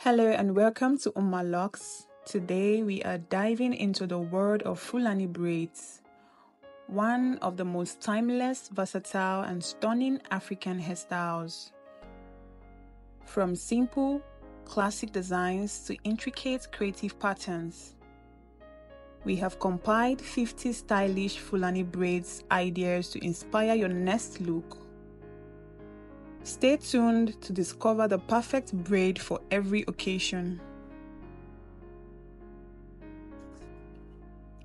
Hello and welcome to Locks. Today we are diving into the world of Fulani braids, one of the most timeless, versatile and stunning African hairstyles. From simple, classic designs to intricate creative patterns, we have compiled 50 stylish Fulani braids ideas to inspire your next look. Stay tuned to discover the perfect braid for every occasion.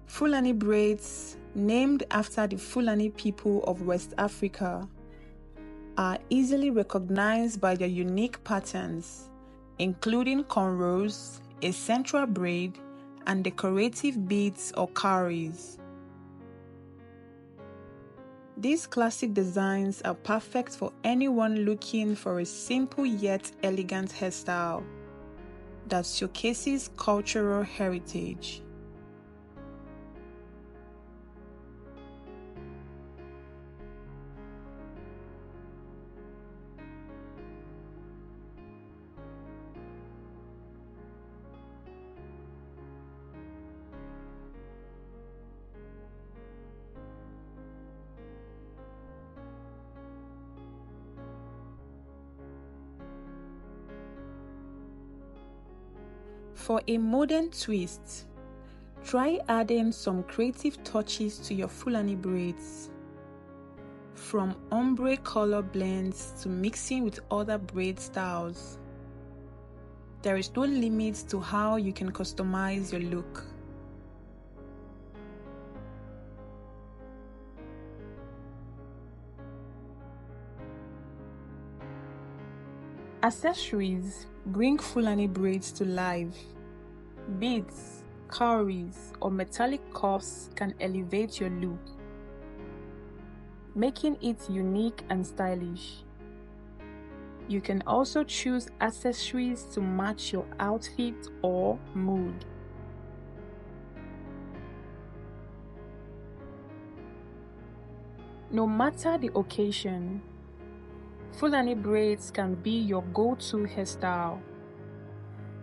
Fulani braids, named after the Fulani people of West Africa, are easily recognized by their unique patterns, including cornrows, a central braid, and decorative beads or cowries. These classic designs are perfect for anyone looking for a simple yet elegant hairstyle that showcases cultural heritage. For a modern twist, try adding some creative touches to your Fulani braids. From ombre color blends to mixing with other braid styles, there is no limit to how you can customize your look. Accessories bring Fulani braids to life. Beads, cowries, or metallic cuffs can elevate your look, making it unique and stylish. You can also choose accessories to match your outfit or mood. No matter the occasion, Fulani braids can be your go-to hairstyle.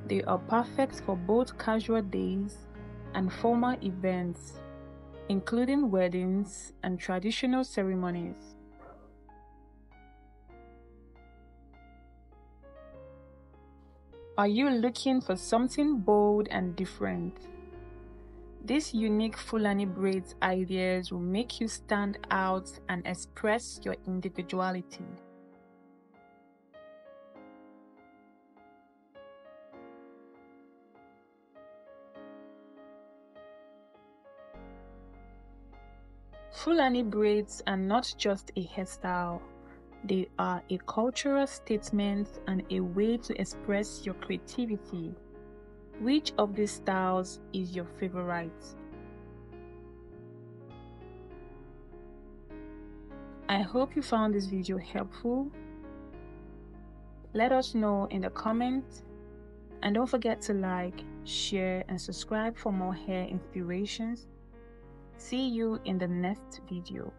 They are perfect for both casual days and formal events, including weddings and traditional ceremonies. Are you looking for something bold and different? These unique Fulani braids ideas will make you stand out and express your individuality. Fulani braids are not just a hairstyle, they are a cultural statement and a way to express your creativity. Which of these styles is your favorite? I hope you found this video helpful. Let us know in the comments, and don't forget to like, share, and subscribe for more hair inspirations. See you in the next video.